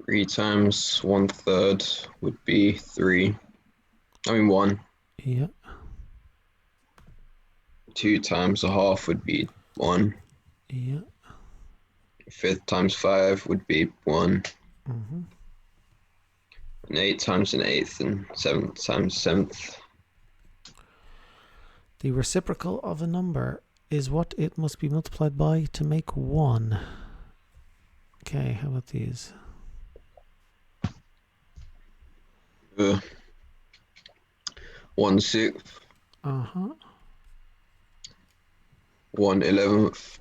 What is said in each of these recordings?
3 times 1/3 would be 3. I mean 1. Yeah. 2 times a half would be 1. Yeah. 5 times 5 would be 1. Mm-hmm. And 8 times an eighth and 7 times a seventh. The reciprocal of a number is what it must be multiplied by to make 1. Okay, how about these? 1/6, Uh-huh. 1/11,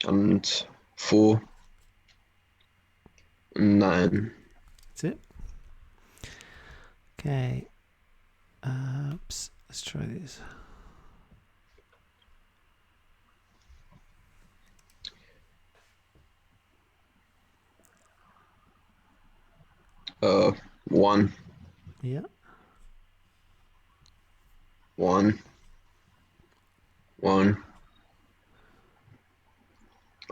and 4, and 9. That's it. Okay. Oops. Let's try these. Uh, 1, Yeah. 1, 1.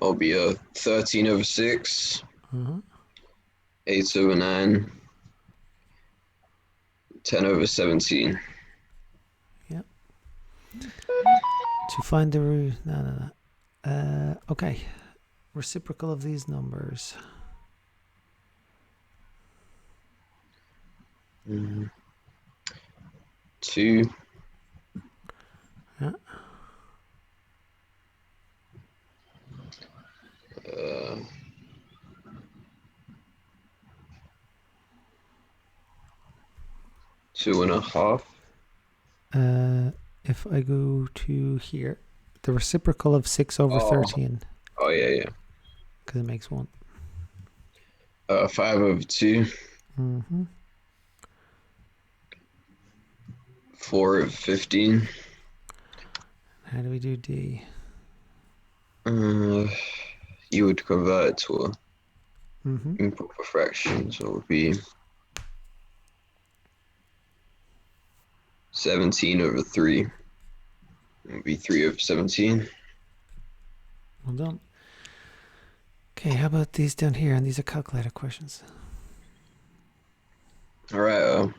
I'll be 13/6, Uh-huh. 8/9, 10/17. Yeah. To find the root. No. Okay. Reciprocal of these numbers. 2. Yeah. 2.5. If I go to here, the reciprocal of 6/13, Oh yeah. because it makes 1. 5/2. Mm-hmm. 4/15. How do we do D? You would convert it to a Mm-hmm. improper fraction, so it would be 17/3. It would be 3/17. Well done. Okay, how about these down here? And these are calculator questions. All right,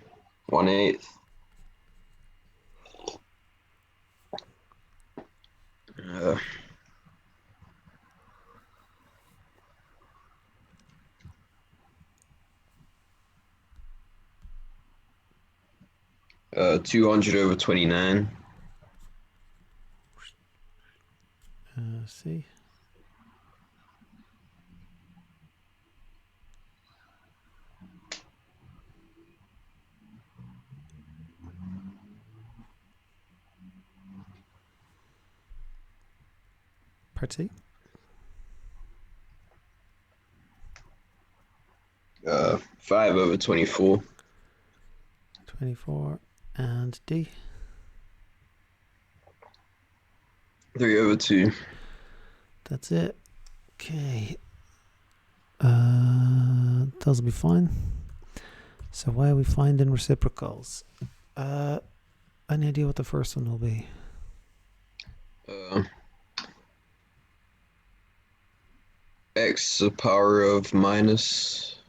1/8. 200/29. See. Part C. 5/24. 24 and D. 3/2. That's it. Okay. Those will be fine. So why are we finding reciprocals? Any idea what the first one will be? X to the power of minus.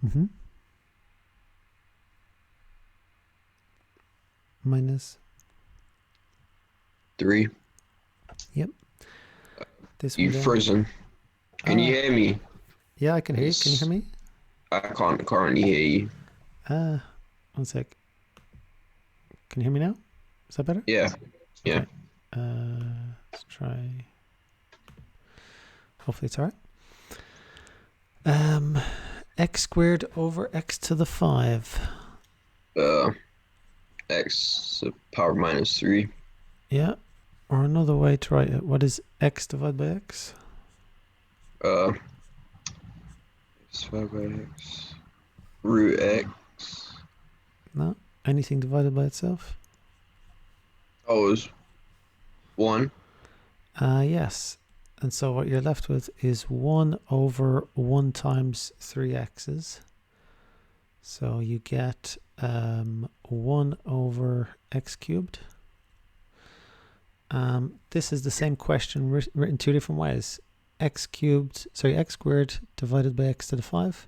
Mm-hmm. Minus. 3. Yep. This You've one down. frozen. Can you hear me? Yeah, I can hear you. Can you hear me? I can't currently hear you. 1 sec. Can you hear me now? Is that better? Yeah. Okay. Let's try. Hopefully it's alright. X squared over x to the 5. X to the power of minus 3. Yeah. Or another way to write it. What is x divided by x? X divided by x. Root x. No. Anything divided by itself? Oh, it's 1. Yes. And so what you're left with is 1 over 1 times 3x's. So you get 1 over x cubed. This is the same question written 2 different ways. x squared divided by x to the 5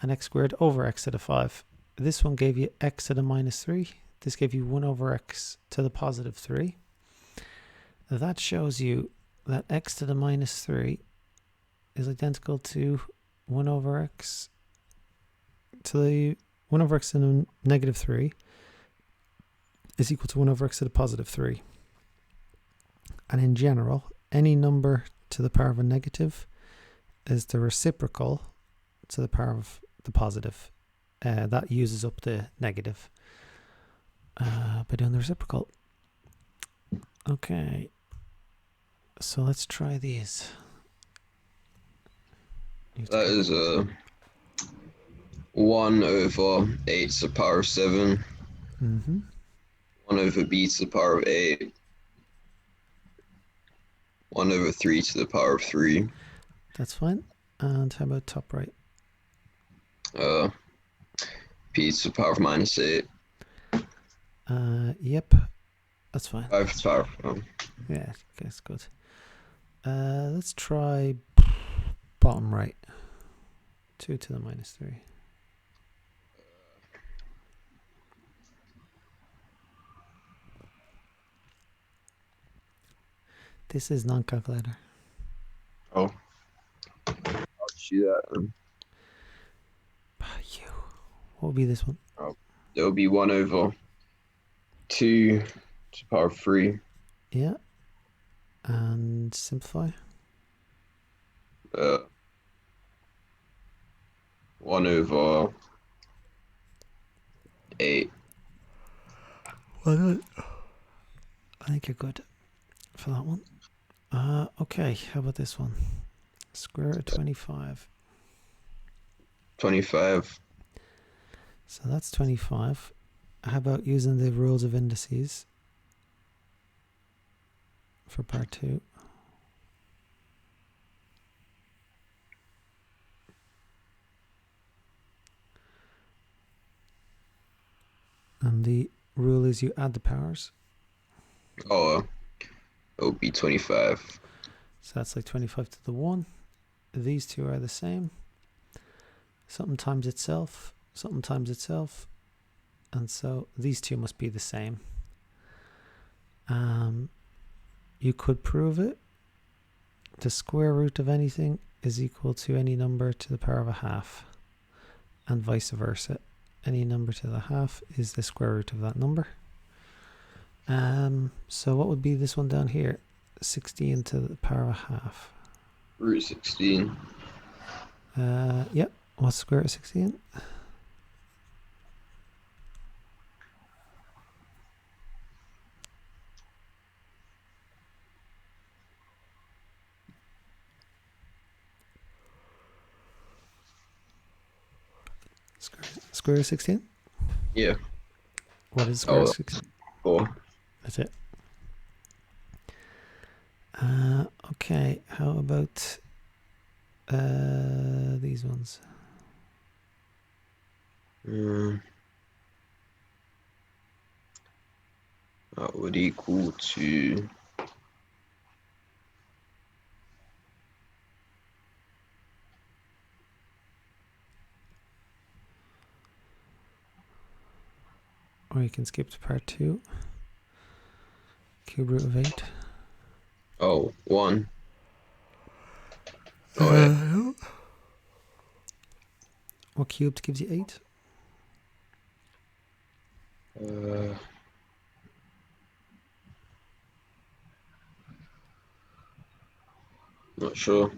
and x squared over x to the 5. This one gave you x to the minus 3. This gave you 1 over x to the positive 3. Now that shows you that x to the minus 3 is identical to 1 over x to the 1 over x to the negative 3 is equal to 1 over x to the positive 3. And in general, any number to the power of a negative is the reciprocal to the power of the positive. That uses up the negative by doing the reciprocal. Okay, so let's try these. That is 1 over 8 to the power of 7. 1 over b to the power of 8. 1 over 3 to the power of 3. That's fine. And how about top right? P to the power of minus 8. Yep, that's fine. 5 to the power of Yeah, that's good. Let's try bottom right. 2 to the minus 3. This is non-calculator. Oh. I'll see that. You. What would be this one? There will be 1 over 2 to the power of 3. Yeah. And simplify. 1 over 8. Well done. I think you're good for that one. Okay, how about this one? Square root of 25. 25. So that's 25. How about using the rules of indices for part 2? And the rule is you add the powers. Oh, it'll be 25. So that's like 25 to the 1. These two are the same. Something times itself, something times itself. And so these two must be the same. You could prove it. The square root of anything is equal to any number to the power of a half. And vice versa. Any number to the half is the square root of that number. So what would be this one down here? 16 to the power of a half. Root 16. Yep. What's the square root of 16? Square root of 16? Yeah. What is square root of 16? 4. That's it. Okay, how about these ones? That would equal to or you can skip to part 2. Cube root of 8. 1. Yeah. What cubed gives you 8? Not sure.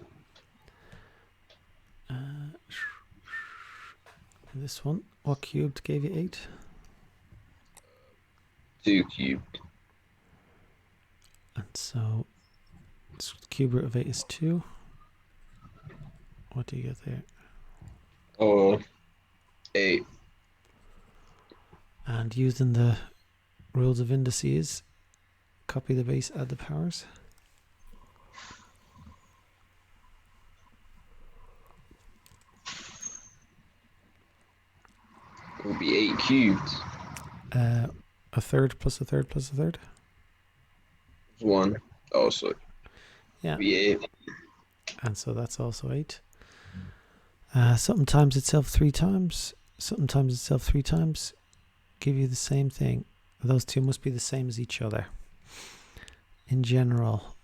This one, what cubed gave you 8? 2 cubed. And so cube root of 8 is 2. What do you get there? 8. And using the rules of indices, copy the base, add the powers. It will be 8 cubed. A third plus a third plus a third. 1. Oh, sorry. Yeah. Be 8. And so that's also 8. Something times itself 3 times. Something times itself 3 times. Give you the same thing. Those two must be the same as each other. In general,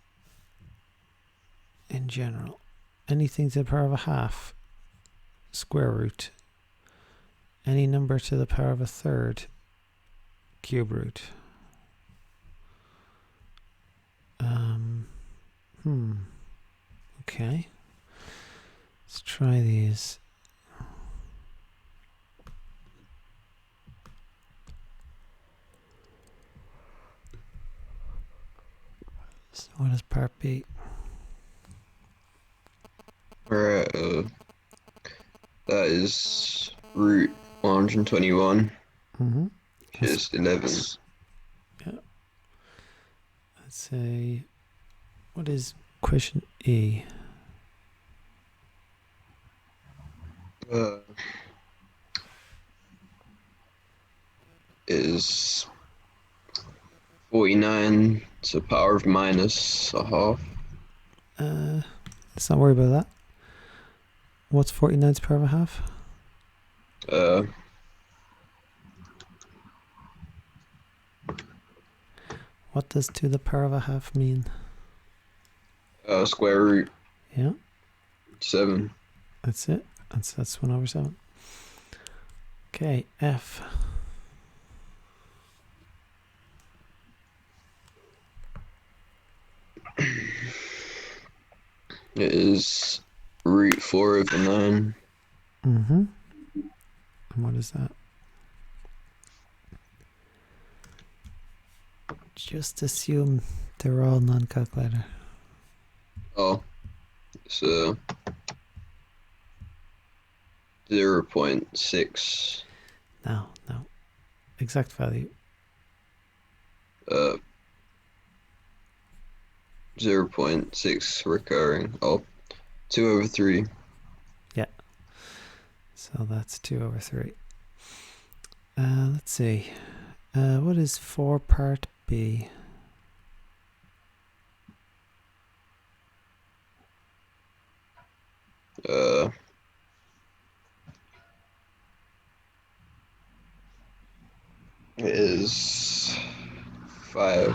anything to the power of a half, square root. Any number to the power of a third, cube root. Okay. Let's try these. So what is part B? Alright, that is root 121, which is 11. Yeah. Let's say, what is question E? Is 49 to the power of minus a half. Let's not worry about that. What's 49 to the power of a half? What does to the power of a half mean? Square root. Yeah. 7. That's it. That's 1 over 7. Okay, F. It is root 4 over 9. And what is that? Just assume they're all non-calculator. Oh, so 0.6. No. Exact value. 0.6 recurring. Oh, 2 over 3. Yeah. So that's 2 over 3. Let's see. What is 4 part B? It is 5.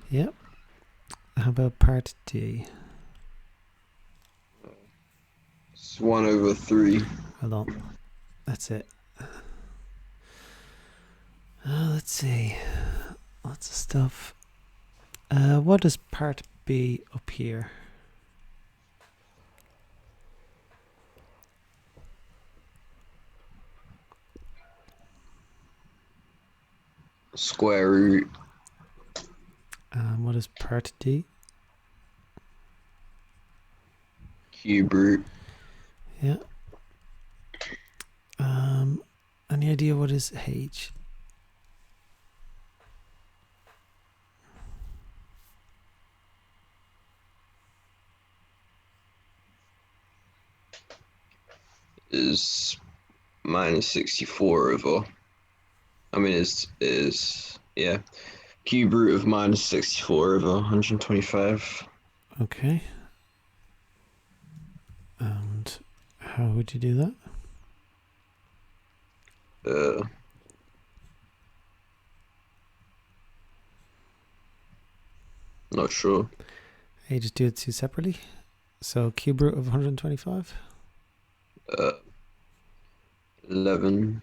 Yep. How about part D? It's 1 over 3. Hold on. That's it. Let's see. Lots of stuff. What is part B up here? Square root. What is part D? Cube root. Yeah. Any idea what is H? Is minus 64 over. I mean, yeah. Cube root of minus 64 over 125. Okay. And how would you do that? Not sure. You just do it two separately. So cube root of 125. 11.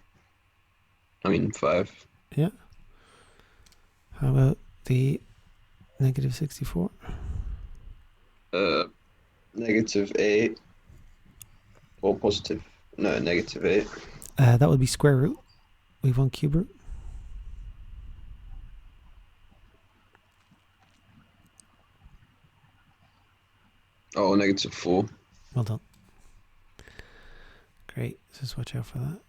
I mean 5. Yeah. How about the negative 64? Negative 8. Or positive. No, negative 8. That would be square root. We want cube root. Oh, negative 4. Well done. Great. Just watch out for that.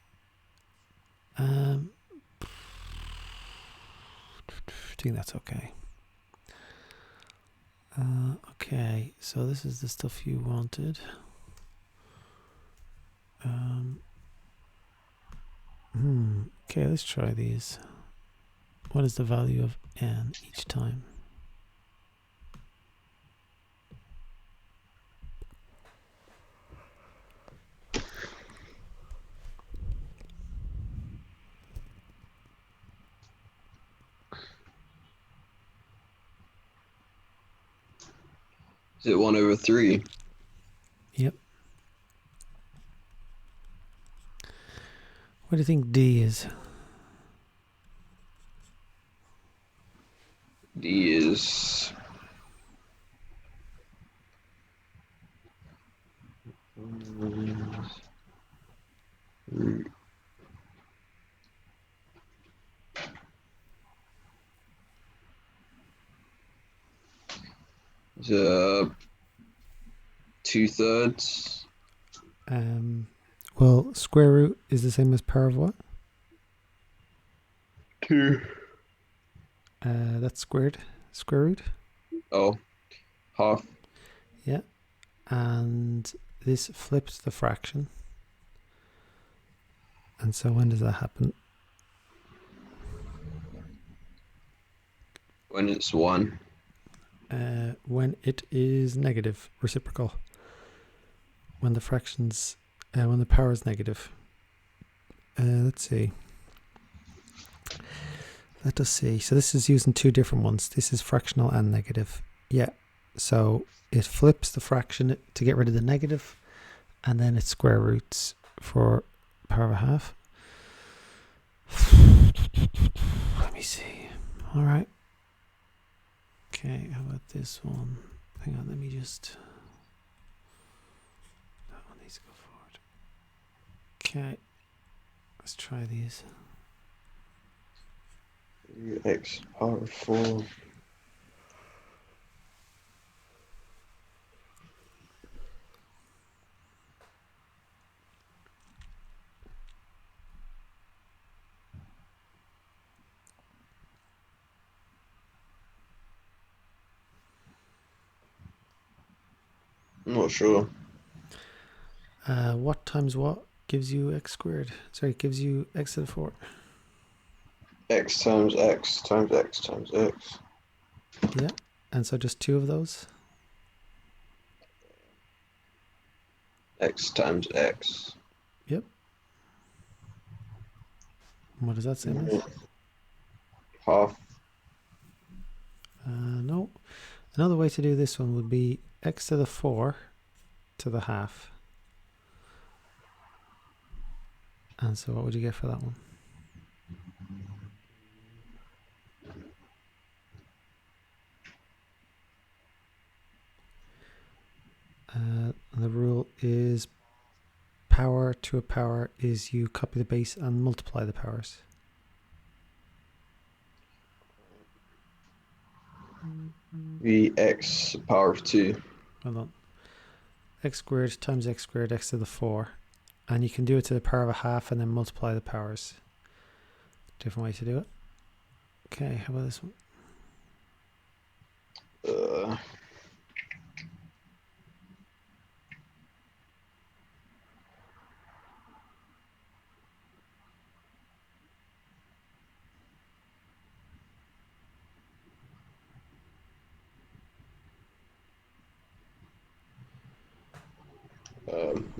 I think that's okay. Okay, so this is the stuff you wanted. Okay, let's try these. What is the value of n each time? Is it 1/3? Yep. What do you think D is? D is uh, 2/3. Well, square root is the same as power of what? 2. That's squared. Square root. Oh, half. Yeah. And this flips the fraction. And so when does that happen? When it's 1. When it is negative, reciprocal. When the fractions, when the power is negative. Let's see. Let us see. So this is using two different ones. This is fractional and negative. Yeah. So it flips the fraction to get rid of the negative, and then it square roots for power of a half. Let me see. All right. Okay, how about this one? Hang on, let me just... That one needs to go forward. Okay, let's try these. X power 4. I'm not sure. What times what gives you x squared? Sorry, gives you x to the 4. X times X times X times X. Yeah, and so just two of those. X times X. Yep. What does that say, miss? Half. No. Another way to do this one would be x to the 4 to the half. And so what would you get for that one? The rule is power to a power is you copy the base and multiply the powers. Vx power of 2. Hold on. X squared times x squared, x to the 4. And you can do it to the power of a half and then multiply the powers. Different way to do it. Okay, how about this one?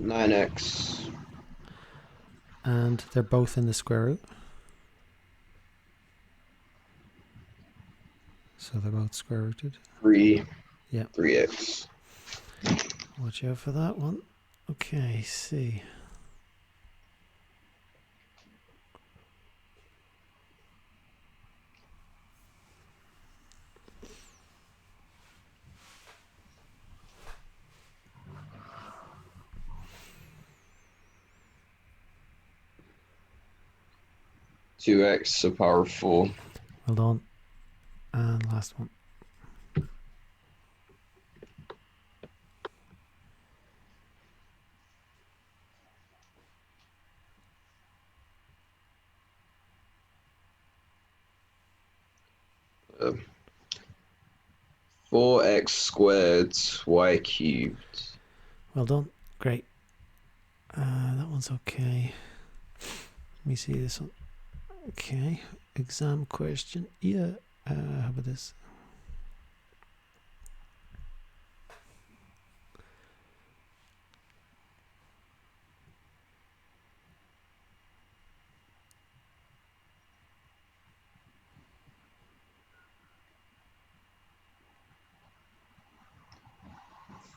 9x. And they're both in the square root. So they're both square rooted. 3. Yeah. 3x. Watch out for that one. Okay, see. Two x to the power of 4. Well done. And last one. Uh, 4x squared y cubed. Well done. Great. That one's okay. Let me see this one. Okay. Exam question. Yeah. How about this?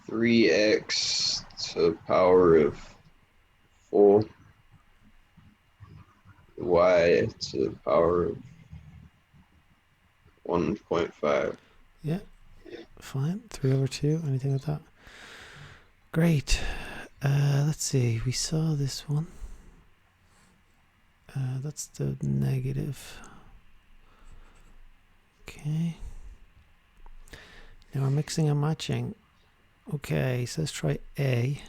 3x to the power of 4, y to the power of 1.5. Yeah, fine. 3 over 2, anything like that. Great. Let's see, we saw this one. That's the negative. Okay. Now we're mixing and matching. Okay, so let's try A.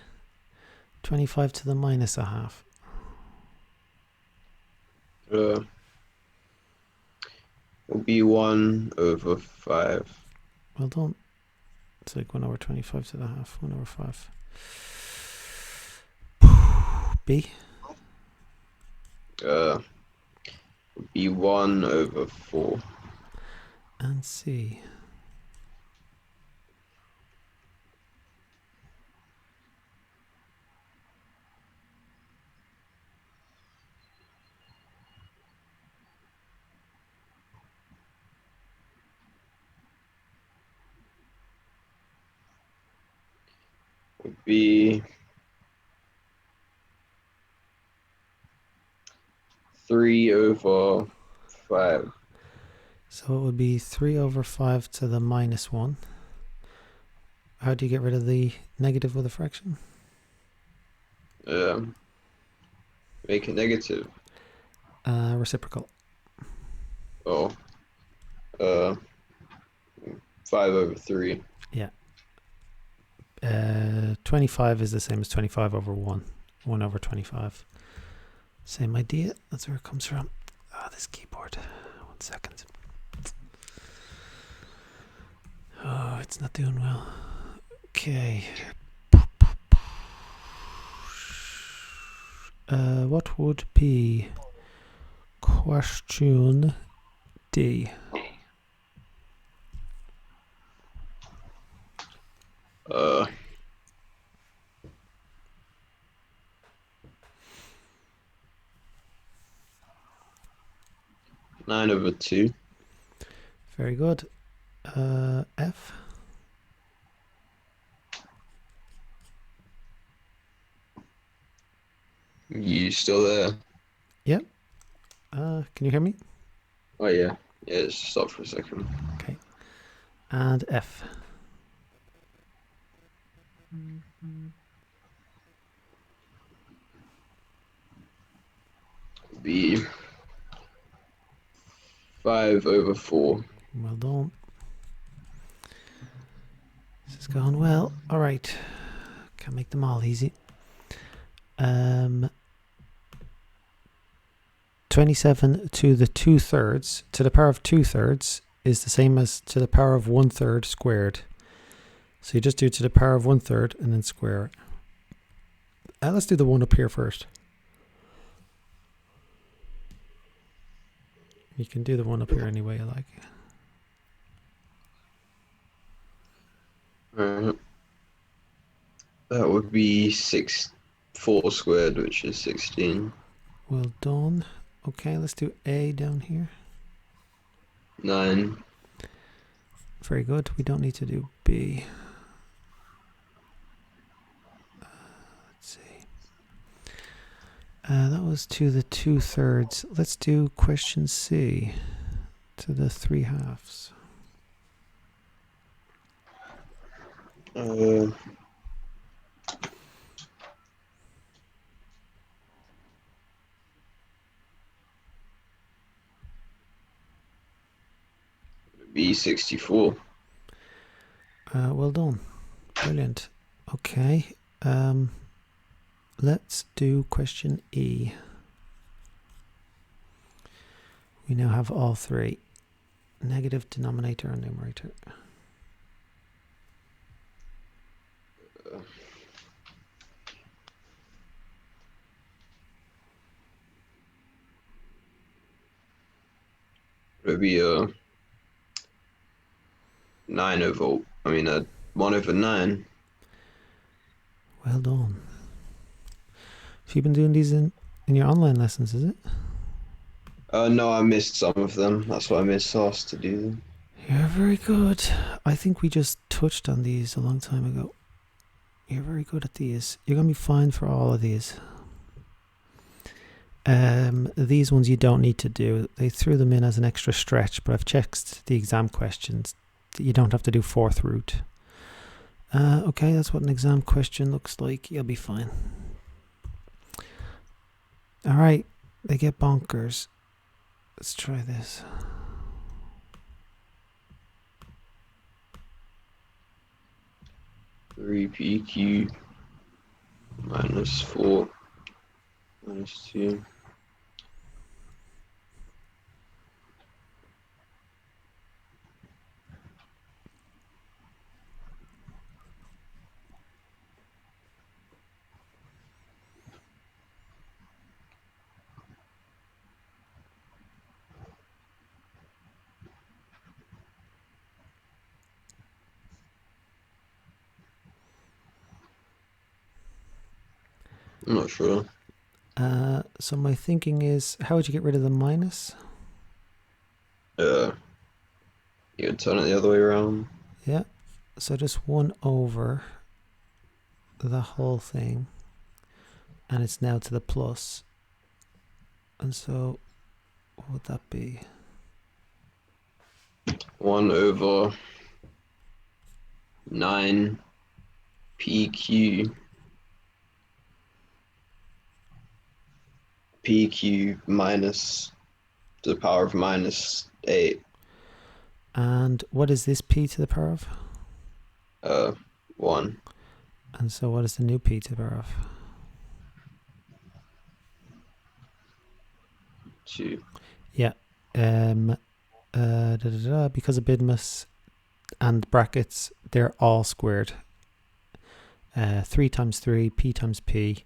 25 to the minus a half. It'll be 1 over 5. Well done. It's like 1 over 25 to the half. 1 over 5. B. It'll be 1 over 4. And C. Would be 3 over 5. So it would be 3 over 5 to the minus 1. How do you get rid of the negative with a fraction? Make it negative. Reciprocal. Oh. 5 over 3. Yeah. 25 is the same as 25 over 1. 1 over 25. Same idea. That's where it comes from. This keyboard. 1 second. Oh, it's not doing well. Okay. What would be question D? 9 over 2. Very good. F. You still there? Yep. Can you hear me? Oh yeah. Yeah, just stop for a second. Okay. And F. Be 5 over 4. Well done. This is going well. All right. Can't make them all easy. 27 to the 2/3 to the power of 2/3 is the same as to the power of 1/3 squared. So you just do to the power of 1/3 and then square it. Let's do the one up here first. You can do the one up here any way you like. Alright. That would be 4 squared, which is 16. Well done. Okay, let's do A down here. 9. Very good. We don't need to do B. Let's see. That was to the 2/3. Let's do question C. To the 3/2. Be 64. Well done. Brilliant. Okay. Let's do question E. We now have all three. Negative denominator and numerator. It would be 9 over, 1 over 9. Well done. Have you been doing these in your online lessons, is it? No, I missed some of them. That's why I missed asked to do them. You're very good. I think we just touched on these a long time ago. You're very good at these. You're going to be fine for all of these. These ones you don't need to do. They threw them in as an extra stretch, but I've checked the exam questions. You don't have to do fourth root. Okay, that's what an exam question looks like. You'll be fine. Alright, they get bonkers. Let's try this. Three PQ minus 4 minus 2. I'm not sure. So my thinking is, how would you get rid of the minus? You would turn it the other way around. Yeah, so just 1 over the whole thing, and it's now to the plus. And so what would that be? 1 over 9 PQ minus to the power of minus 8. And what is this p to the power of? 1. And so what is the new p to the power of? 2. Yeah. Because of bidmas and brackets, they're all squared. 3 times 3, p times p,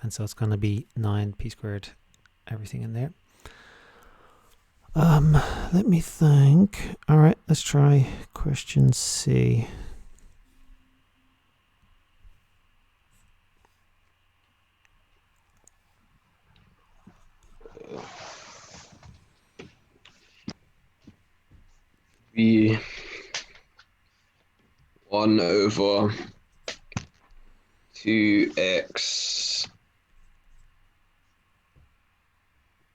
and so it's going to be 9p squared, everything in there. Let me think. All right, let's try question C. Be 1 over 2x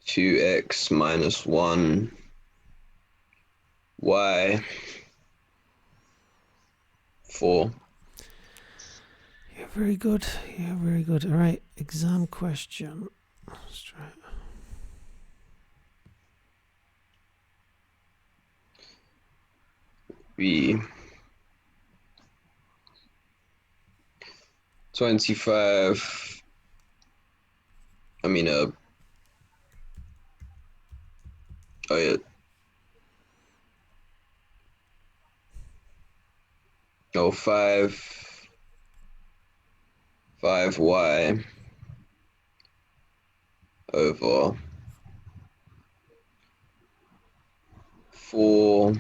2x minus 1 y 4. You're very good. You're very good. All right, exam question. Let's try it. Be 25. I mean, oh yeah. Oh, 5y over 4.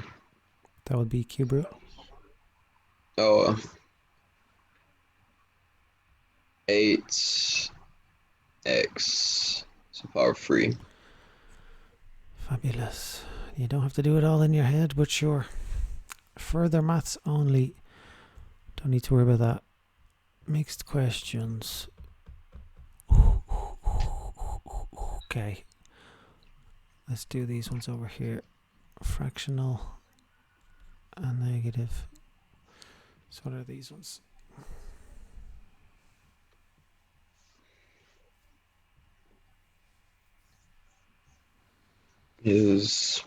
That would be cube root. Oh, 8x to the power of 3. Fabulous. You don't have to do it all in your head, but sure. Further maths only. Don't need to worry about that. Mixed questions. Okay. Let's do these ones over here. Fractional and negative. So what are these ones? Is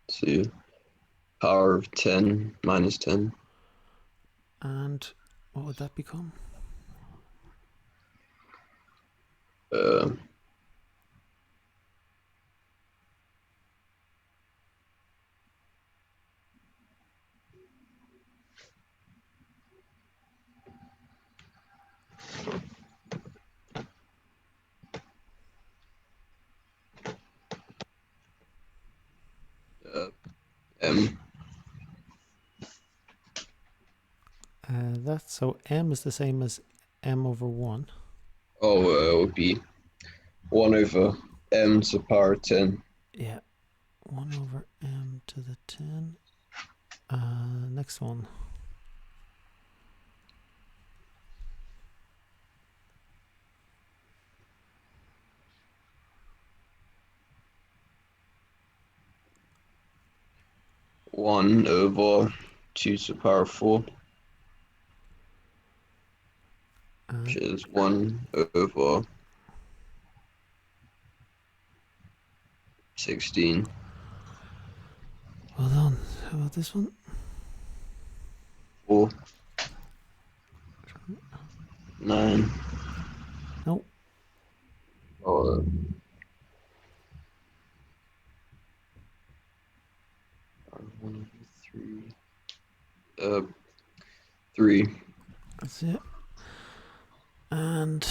to power of 10 minus 10. And what would that become? M. That's so m is the same as m over 1. Oh, it would be 1 over m to the power 10. Yeah, 1 over m to the 10. Next one. One over 2 to the power 4, which is 1 over 16. Well done. How about this one? 4, 9. No. Oh, 1 over 3. 3. That's it. And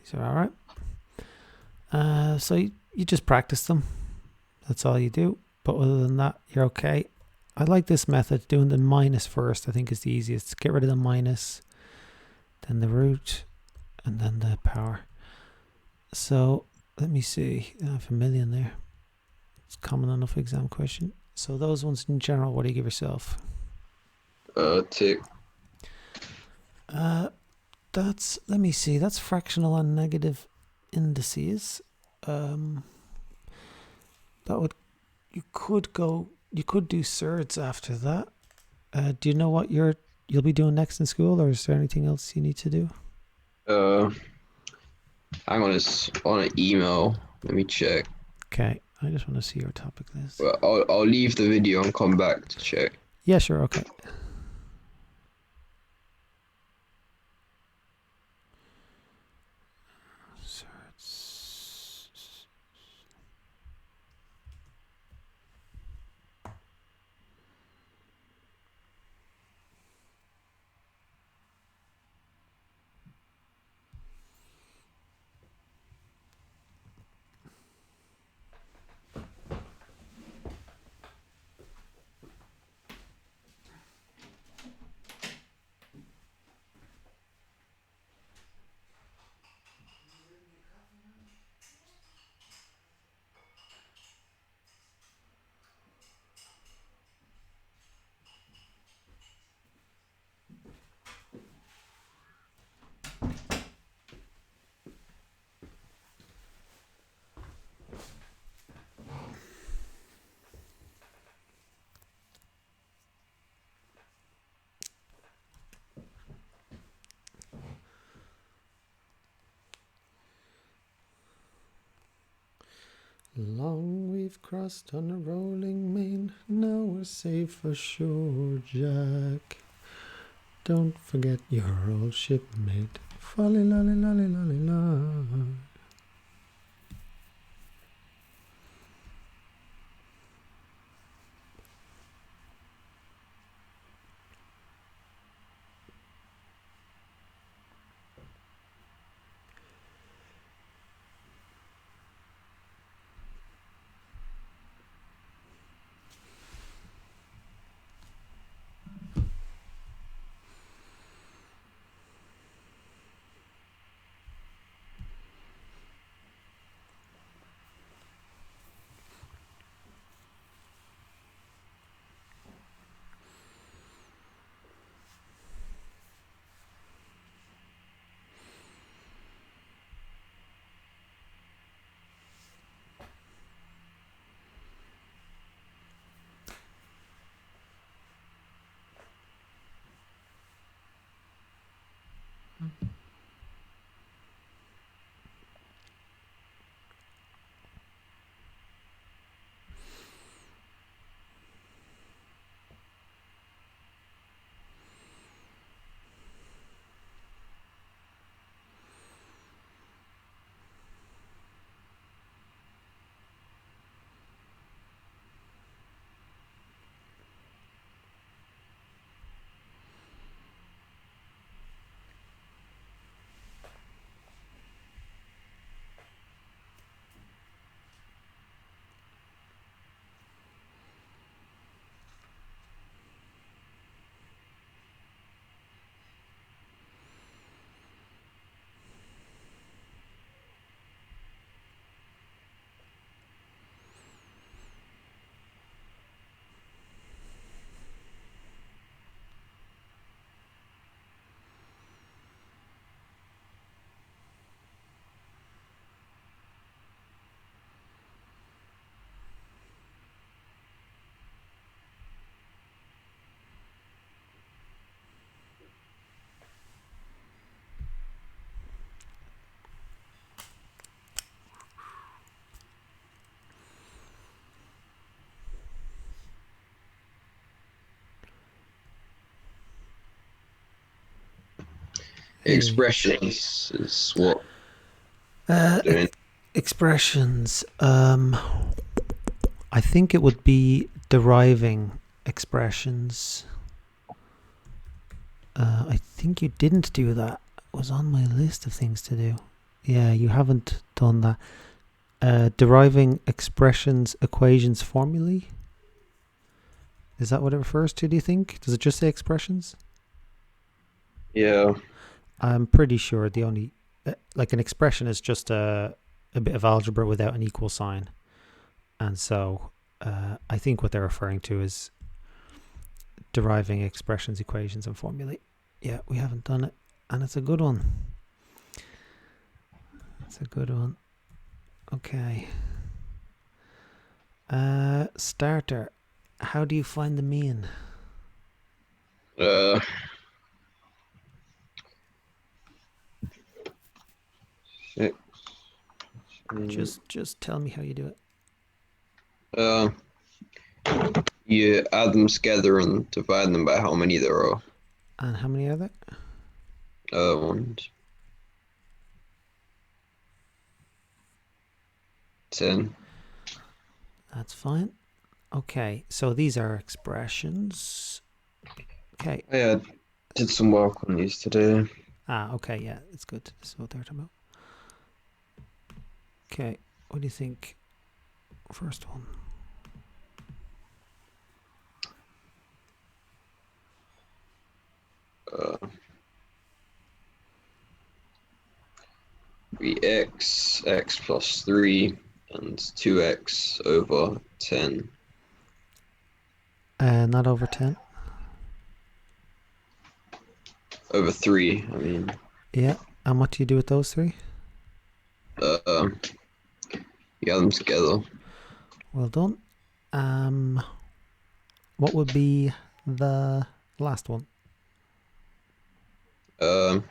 these are all right. So you just practice them. That's all you do. But other than that, you're okay. I like this method, doing the minus first. I think is the easiest. Get rid of the minus, then the root, and then the power. So let me see. I have a million there. It's a common enough exam question. So those ones in general, what do you give yourself? Tick. That's, let me see. That's fractional and negative indices. That would, you could do surds after that. Do you know what you'll be doing next in school, or is there anything else you need to do? Hang on, it's on an email. Let me check. Okay, I just want to see your topic list. Well, I'll leave the video and come back to check. Yeah, sure, okay. Long we've crossed on a rolling main, now we're safe for shore, Jack. Don't forget your old shipmate. Folly lolly lolly lolly la. Hey. Expressions is what Uh, we're doing. expressions. I think it would be deriving expressions. I think you didn't do that. It was on my list of things to do. Yeah, you haven't done that. Deriving expressions, equations, formulae. Is that what it refers to, do you think? Does it just say expressions? Yeah. I'm pretty sure the only, like an expression is just a bit of algebra without an equal sign. And so I think what they're referring to is deriving expressions, equations, and formulae. Yeah, we haven't done it. And it's a good one. It's a good one. Okay. Starter. How do you find the mean? Uh, shit. Just tell me how you do it. Uh, you add them together and divide them by how many there are. And how many are there? And 10. That's fine. Okay, so these are expressions. Okay. I did some work on these today. Okay, yeah, it's good. This is what they're talking about. Okay, what do you think? First one. Be x plus 3 and 2x over 10 Not over 10. over 3. I mean, Yeah, and what do you do with those three? you add them together. Well done. What would be the last one? Um,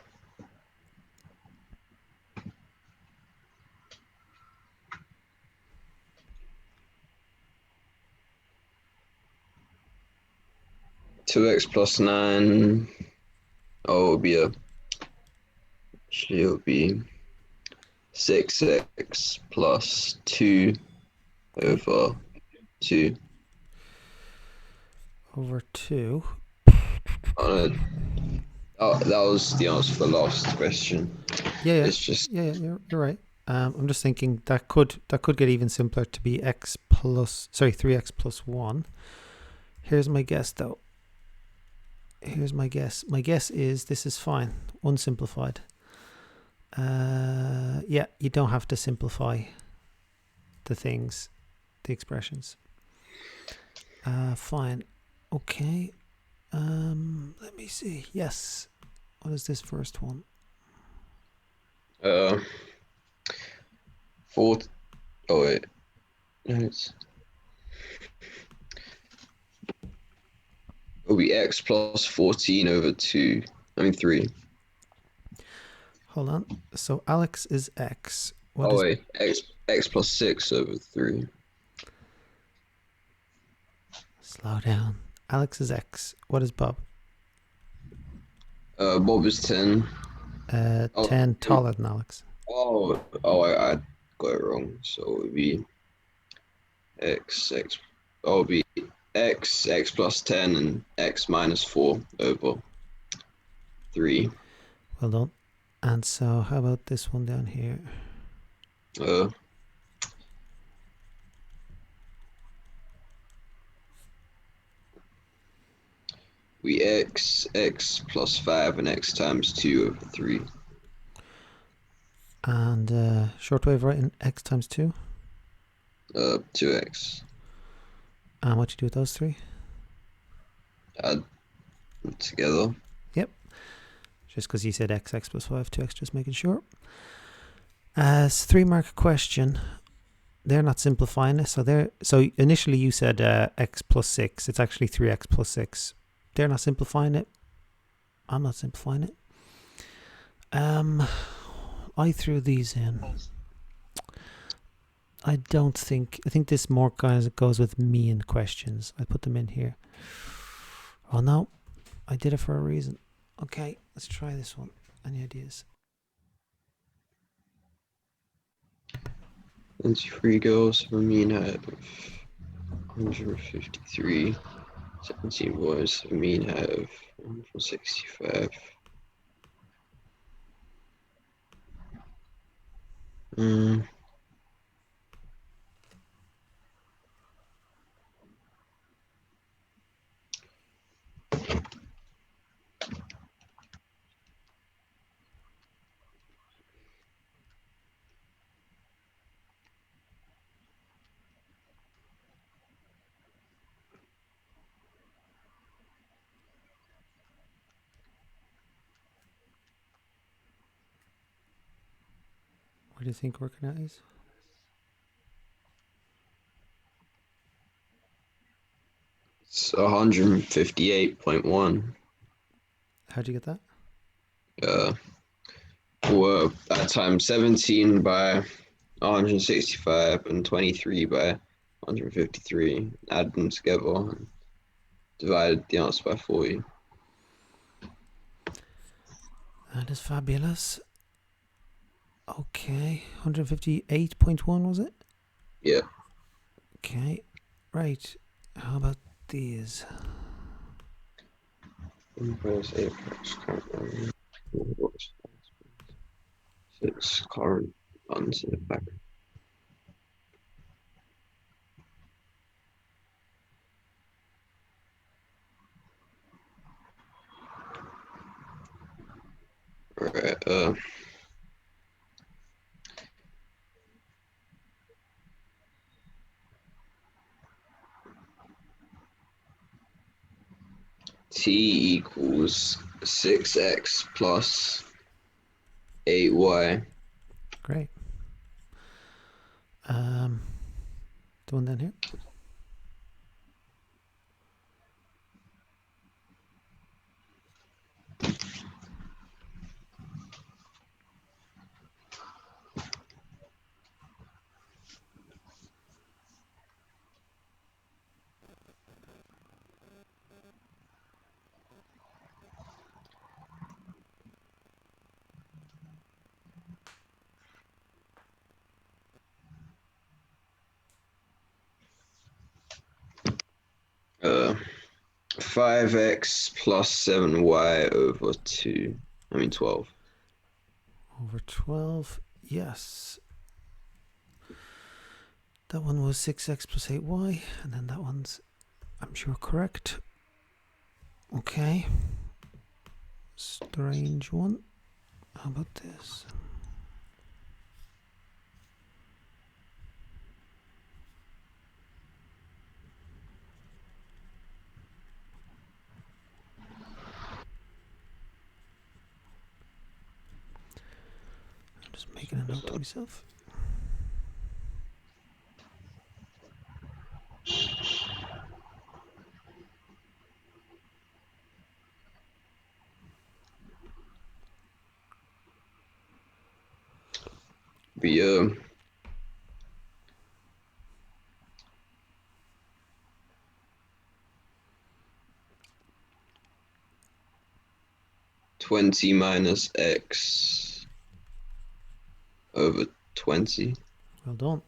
2x plus 9. Oh, it'll be 6x plus 2 Okay, over 2. over 2. Oh, that was the answer for the last question. Yeah, yeah, It's just yeah, yeah. You're right. I'm just thinking that could get even simpler to be 3x plus 1. Here's my guess though. Here's my guess. My guess is this is fine, unsimplified. Yeah, you don't have to simplify the things, the expressions. Fine. Okay. Let me see. Yes. What is this first one? uh 4. Oh wait, it's it'll be x plus 14 over 2. I mean 3. Hold on. So Alex is X. What Oh is wait, x plus 6 over 3. Slow down. Alex is X. What is Bob? Bob is 10. Oh, 10 taller than Alex. I got it wrong. So it would be x. Oh, it would be x plus 10 and x minus 4 over 3. Well done. And so how about this one down here? Uh, we x plus 5 and x times 2 over 3. And short way of writing X times 2. 2x. And what you do with those three? Add them together. Yep. Just because you said X plus 5, 2x, just making sure. It's a 3-mark question. They're not simplifying it. So initially you said x plus 6. It's actually 3x plus 6. They're not simplifying it. I'm not simplifying it. I threw these in. I think this more kind of goes with mean questions. I put them in here. Oh no, I did it for a reason. Okay, let's try this one. Any ideas? 23 girls have a mean height of 153. 17 boys have a mean height of 165. What do you think working out is? It's 158.1. How'd you get that? Well, at times 17 by 165 and 23 by 153. Add them together and divided the answer by 40. That is fabulous. Okay, 158.1 was it? Yeah. Okay, right. How about these? Six current ones in the back. Alright, T equals 6x plus 8y. Great. The one down here. Uh, 5x plus 7y over 2. 12. Over 12. Yes. That one was 6x plus 8y. And then that one's, I'm sure, correct. Okay. Strange one. How about this? I'm just making a note to myself. Be 20 minus x over 20. Well done.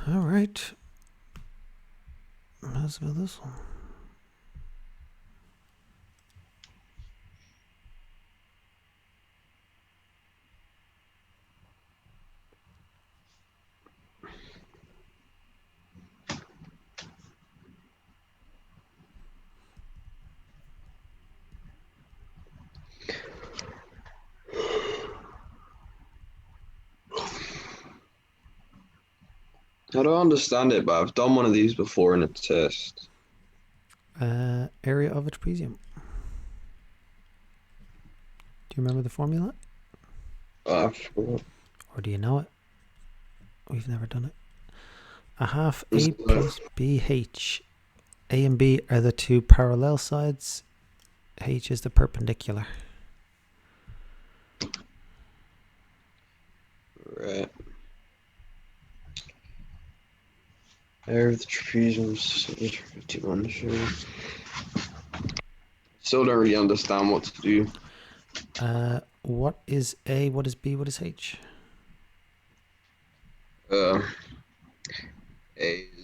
All right. How's about this one? I don't understand it, but I've done one of these before in a test. Area of a trapezium. Do you remember the formula? I forgot. Or do you know it? We've never done it. A half A plus BH. A and B are the two parallel sides. H is the perpendicular. Right. Area of the trapezium is 51. Still don't really understand what to do. What is A? What is B? What is H? A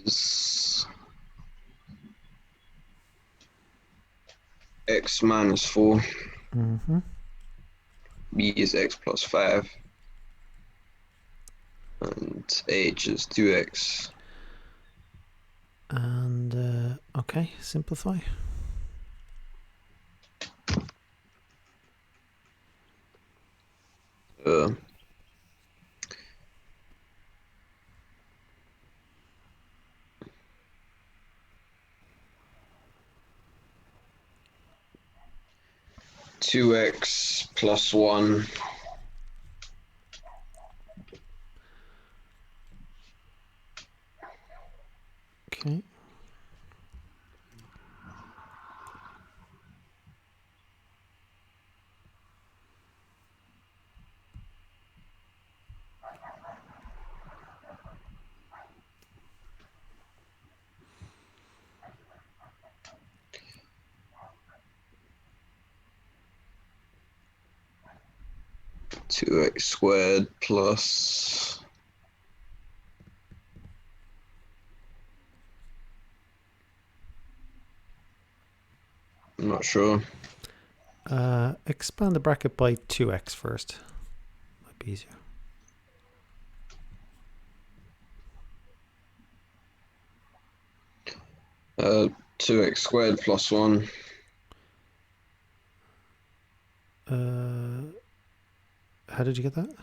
is x minus 4. Mm-hmm. B is x plus 5. And H is 2x. And okay, simplify. Uh, two x plus 1 Okay. two x squared plus I'm not sure. Expand the bracket by 2x first. Might be easier. Uh, 2x squared plus 1. How did you get that?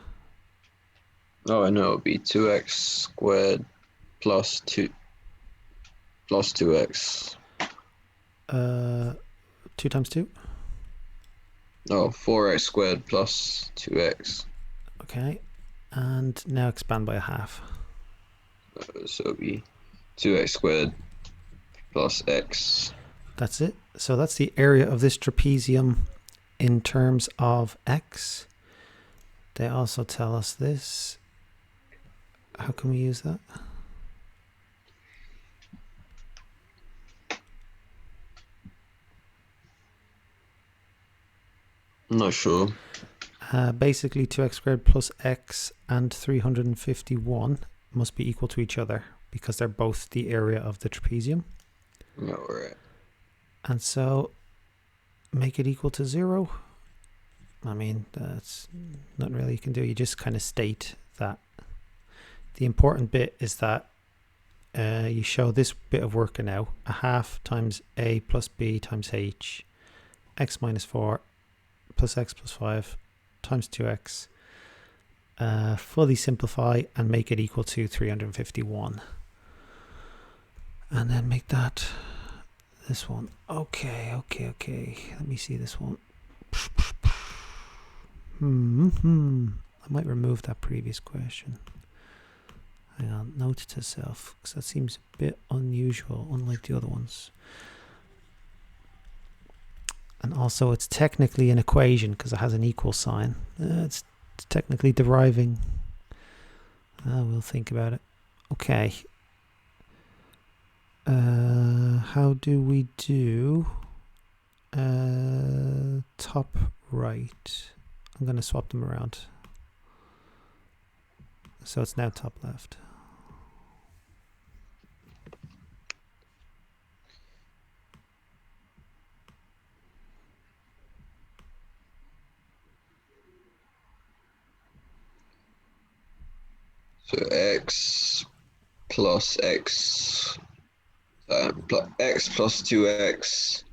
Oh, I know, it'll be 2x squared plus 2 plus 2x. 2 times 2. Oh, 4x squared plus 2x. Okay. And now expand by a half. So it'll be 2x squared plus x. That's it. So that's the area of this trapezium in terms of x. They also tell us this. How can we use that? I'm not sure. Basically 2x squared plus x and 351 must be equal to each other because they're both the area of the trapezium. No, right. And so make it equal to 0. I mean, that's not really you can do. You just kind of state that. The important bit is that you show this bit of working out. A half times a plus b times h, x minus 4 plus x plus 5 times 2x. Fully simplify and make it equal to 351. And then make that this one. Okay. Let me see this one. I might remove that previous question. Hang on, note to self, because that seems a bit unusual, unlike the other ones. And also, it's technically an equation because it has an equal sign. It's technically deriving. We'll think about it. Okay. How do we do top right? I'm going to swap them around. So it's now top left. So x plus x, x plus 2x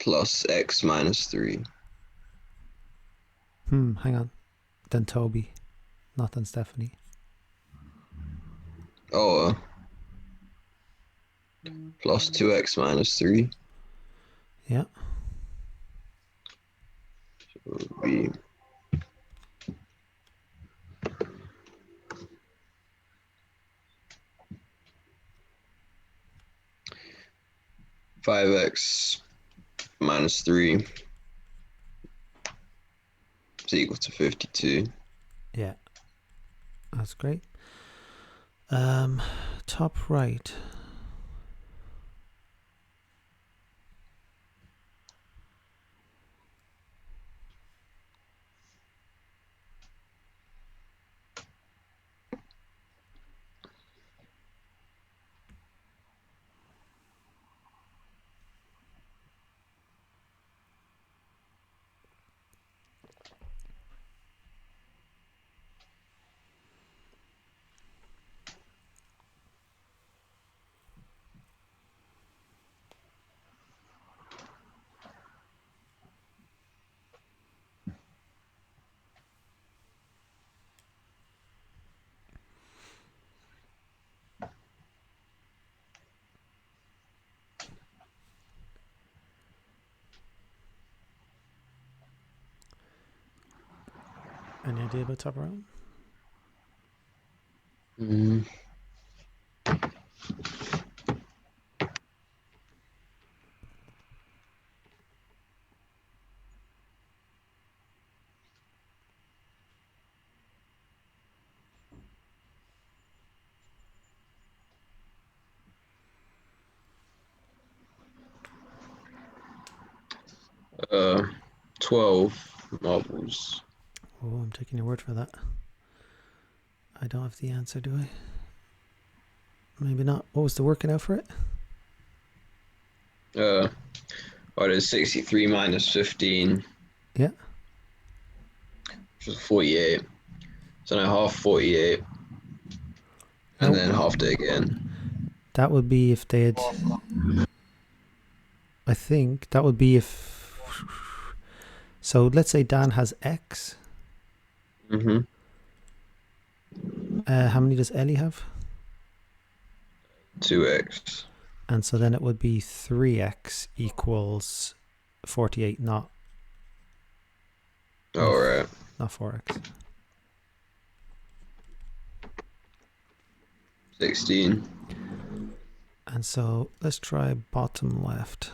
plus x minus 3. Hang on. Then Toby, not then Stephanie. Oh, plus 2x minus 3. Yeah. So it would be 5x minus 3 is equal to 52. Yeah. That's great. Top right. Any idea about top row? Mm. 12 marbles. Oh, I'm taking your word for that. I don't have the answer, do I? Maybe not. What was the working out for it? There's 63 minus 15, Yeah. which is 48. So now half 48, and No, then halved it again. that would be if they had. I think that would be if. So let's say Dan has X. Mm-hmm. How many does Ellie have? 2x. And so then it would be 3x equals 48, not All right. not 4x. 16. And so let's try bottom left.